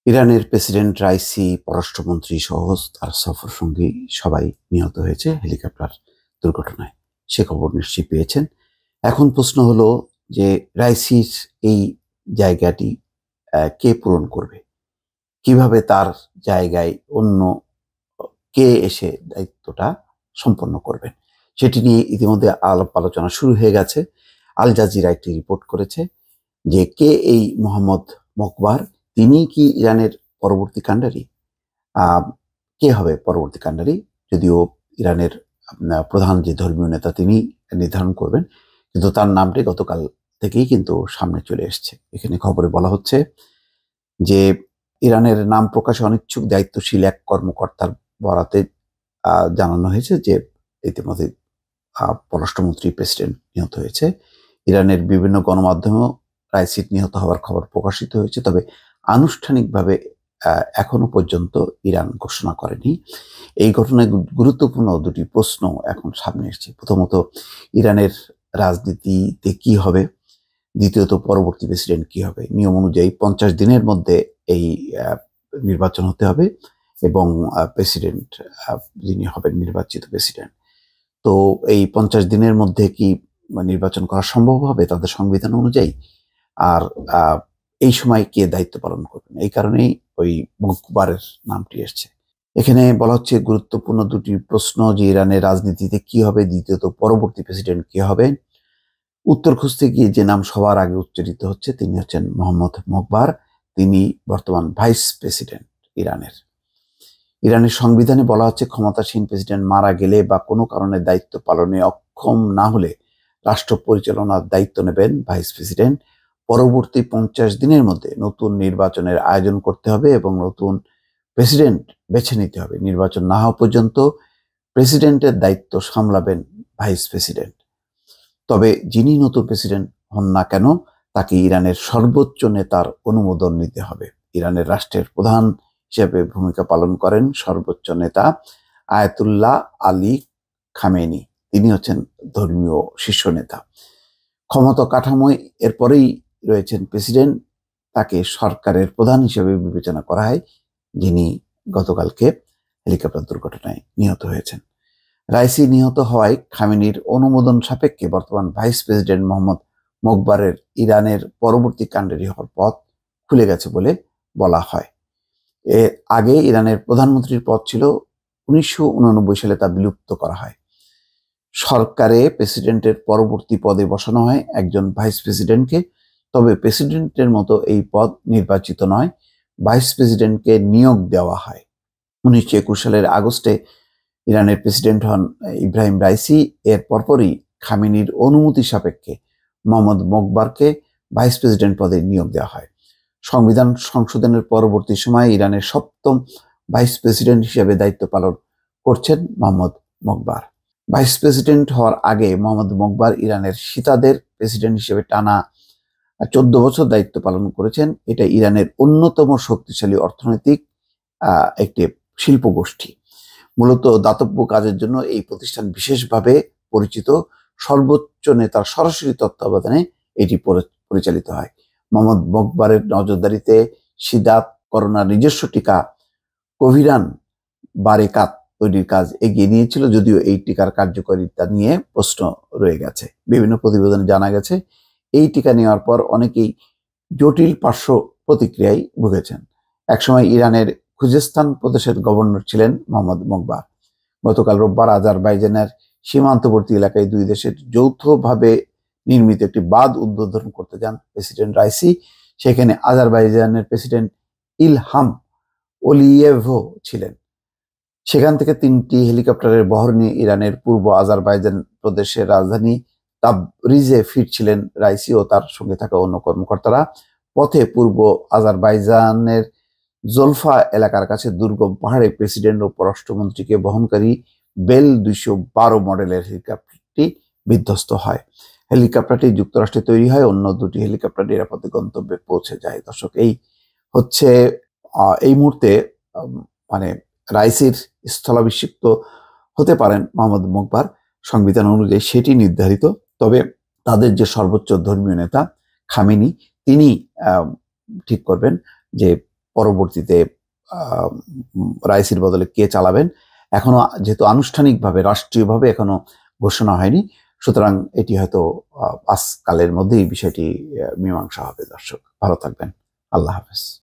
ইরানের president Raisi, পররাষ্ট্রমন্ত্রী সহ তার সফরসঙ্গী সবাই নিহত হয়েছে হেলিকপ্টার দুর্ঘটনায়। সে খবর নিশ্চয়ই পেয়েছেন। এখন প্রশ্ন হলো যে রাইসির এই জায়গাটি কে পূরণ করবে, কিভাবে তার জায়গায় অন্য কে এসে দায়িত্বটা সম্পন্ন করবেন, সেটি নিয়ে ইতিমধ্যে আলাপ আলোচনা শুরু হয়ে গেছে। আল জাজিরা একটি রিপোর্ট করেছে যে কে এই মোহাম্মদ মকবার, তিনি কি ইরানের পরবর্তী কাণ্ডারি? কে হবে পরবর্তী কাণ্ডারি? যদিও ইরানের প্রধান যে ধর্মীয় নেতা তিনি নির্ধারণ করবেন, কিন্তু তার নামটি গতকাল থেকেই কিন্তু সামনে চলে এসছে। এখানে খবরে বলা হচ্ছে যে ইরানের নাম প্রকাশে অনিচ্ছুক দায়িত্বশীল এক কর্মকর্তার বরাতে জানানো হয়েছে যে ইতিমধ্যে পররাষ্ট্রমন্ত্রী প্রেসিডেন্ট নিহত হয়েছে। ইরানের বিভিন্ন গণমাধ্যমেও রাইসি নিহত হওয়ার খবর প্রকাশিত হয়েছে, তবে আনুষ্ঠানিকভাবে এখনো পর্যন্ত ইরান ঘোষণা করেনি। এই ঘটনায় গুরুত্বপূর্ণ দুটি প্রশ্ন এখন সামনে এসেছে। প্রথমত, ইরানের রাজনীতিতে কি হবে? দ্বিতীয়ত, পরবর্তী প্রেসিডেন্ট কি হবে? নিয়ম অনুযায়ী 50 দিনের মধ্যে এই নির্বাচন হতে হবে এবং প্রেসিডেন্ট যিনি হবেন নির্বাচিত প্রেসিডেন্ট, তো এই 50 দিনের মধ্যে কি নির্বাচন করা সম্ভব হবে তাদের সংবিধান অনুযায়ী? আর এই সময় কে দায়িত্ব পালন করবেন? এই কারণেই ওই মকবারের নামটি এসছে। এখানে বলা হচ্ছে গুরুত্বপূর্ণ দুটি প্রশ্ন, যে ইরানের রাজনীতিতে কি হবে, দ্বিতীয়ত পরবর্তী প্রেসিডেন্ট কে হবে। উত্তর খুঁজতে গিয়ে যে নাম সবার আগে উচ্চারিত হচ্ছে তিনি হচ্ছেন মোহাম্মদ মকবার। তিনি বর্তমান ভাইস প্রেসিডেন্ট ইরানের। ইরানের সংবিধানে বলা হচ্ছে ক্ষমতাসীন প্রেসিডেন্ট মারা গেলে বা কোনো কারণে দায়িত্ব পালনে অক্ষম না হলে রাষ্ট্র পরিচালনার দায়িত্ব নেবেন ভাইস প্রেসিডেন্ট। পরবর্তী 50 দিনের মধ্যে নতুন নির্বাচনের আয়োজন করতে হবে এবং নতুন প্রেসিডেন্ট বেছে নিতে হবে। নির্বাচন না হওয়া পর্যন্ত প্রেসিডেন্টের দায়িত্ব সামলাবেন ভাইস প্রেসিডেন্ট। তবে যিনি নতুন প্রেসিডেন্ট হন না কেন, তাকে ইরানের সর্বোচ্চ নেতার অনুমোদন নিতে হবে। ইরানের রাষ্ট্রের প্রধান হিসেবে ভূমিকা পালন করেন সর্বোচ্চ নেতা আয়াতুল্লাহ আলী খামেনি। তিনি হচ্ছেন ধর্মীয় শীর্ষ নেতা। ক্ষমতা কাঠামোয় এরপরেই রয়েছেন প্রেসিডেন্ট, তাকে সরকারের প্রধান হিসেবে বিবেচনা করা হয়, যিনি গতকালকে হেলিকপ্টার দুর্ঘটনায় নিহত হয়েছেন। রাইসি নিহত হওয়ায় খামেনির অনুমোদন সাপেক্ষে বর্তমান ভাইস প্রেসিডেন্ট মোহাম্মদ মকবারের ইরানের পরবর্তী কাণ্ডারি হওয়ার পথ খুলে গেছে বলে বলা হয়। এর আগে ইরানের প্রধানমন্ত্রীর পদ ছিল, 1989 সালে তা বিলুপ্ত করা হয়। সরকারে প্রেসিডেন্টের পরবর্তী পদে বসানো হয় একজন ভাইস প্রেসিডেন্টকে। তবে প্রেসিডেন্টের মতো এই পদ নির্বাচিত নয়, ভাইস প্রেসিডেন্টকে নিয়োগ দেওয়া হয়। 1921 সালের আগস্টে ইরানের প্রেসিডেন্ট হন ইব্রাহিম রাইসি। এর পরপরই খামেনির অনুমতি সাপেক্ষে মোহাম্মদ মকবারকে ভাইস প্রেসিডেন্ট পদে নিয়োগ দেওয়া হয়। সংবিধান সংশোধনের পরবর্তী সময়ে ইরানের 7ম ভাইস প্রেসিডেন্ট হিসেবে দায়িত্ব পালন করছেন মোহাম্মদ মকবার। ভাইস প্রেসিডেন্ট হওয়ার আগে মোহাম্মদ মকবার ইরানের শীতাদের প্রেসিডেন্ট হিসেবে টানা 14 বছর দায়িত্ব পালন করেছেন। এটা ইরানের অন্যতম শক্তিশালী অর্থনৈতিক একটি শিল্প গোষ্ঠী। মূলত দাতব্য কাজের জন্য এই প্রতিষ্ঠান বিশেষভাবে পরিচিত। সর্বোচ্চ নেতার সরাসরি তত্ত্বাবধানে এটি পরিচালিত হয়। মোহাম্মদ মকবারের নজরদারিতে সিদাত করোনার নিজস্ব টিকা কোভিরান বারেকাত তৈরির কাজ এগিয়ে নিয়েছিল, যদিও এই টিকার কার্যকারিতা নিয়ে প্রশ্ন রয়ে গেছে। বিভিন্ন প্রতিবেদনে জানা গেছে এই টিকা নেওয়ার পর অনেকেই জটিল পার্শ্ব প্রতিক্রিয়ায় ভুগেছেন। একসময় ইরানের খুজেস্তান প্রদেশের গভর্নর ছিলেন মোহাম্মদ মকবার। গতকাল রোববার আজারবাইজানের সীমান্তবর্তী এলাকায় দুই দেশের যৌথভাবে নির্মিত একটি বাঁধ উদ্বোধন করতে যান প্রেসিডেন্ট রাইসি। সেখানে আজারবাইজানের প্রেসিডেন্ট ইলহাম ওলিয়েভও ছিলেন। সেখান থেকে 3টি হেলিকপ্টারের বহর নিয়ে ইরানের পূর্ব আজারবাইজান প্রদেশের রাজধানী তাবরিজে ফিরছিলেন রাইসি ও তার সঙ্গে থাকা অন্য কর্মকর্তারা। পথে পূর্ব আজারবাইজানের জোলফা এলাকার কাছে দুর্গম পাহাড়ে প্রেসিডেন্ট ও পররাষ্ট্রমন্ত্রীকে বহনকারী বেল 212 মডেলের হেলিকপ্টারটি বিধ্বস্ত হয়। হেলিকপ্টারটি যুক্তরাষ্ট্রে তৈরি হয়, অন্য দুটি হেলিকপ্টার নিরাপদে গন্তব্যে পৌঁছে যায়। দর্শক, এই হচ্ছে এই মুহূর্তে মানে রাইসির স্থলাভিষিক্ত হতে পারেন মোহাম্মদ মকবার, সংবিধান অনুযায়ী সেটি নির্ধারিত। তবে তাদের যে সর্বোচ্চ ধর্মীয় নেতা খামেনি, তিনি ঠিক করবেন যে পরবর্তীতে রাইসির বদলে কে চালাবেন এখনো যেহেতু আনুষ্ঠানিকভাবে রাষ্ট্রীয়ভাবে এখনো ঘোষণা হয়নি, সুতরাং এটি হয়তো আজকালের মধ্যেই বিষয়টি মীমাংসা হবে। দর্শক ভালো থাকবেন, আল্লাহ হাফেজ।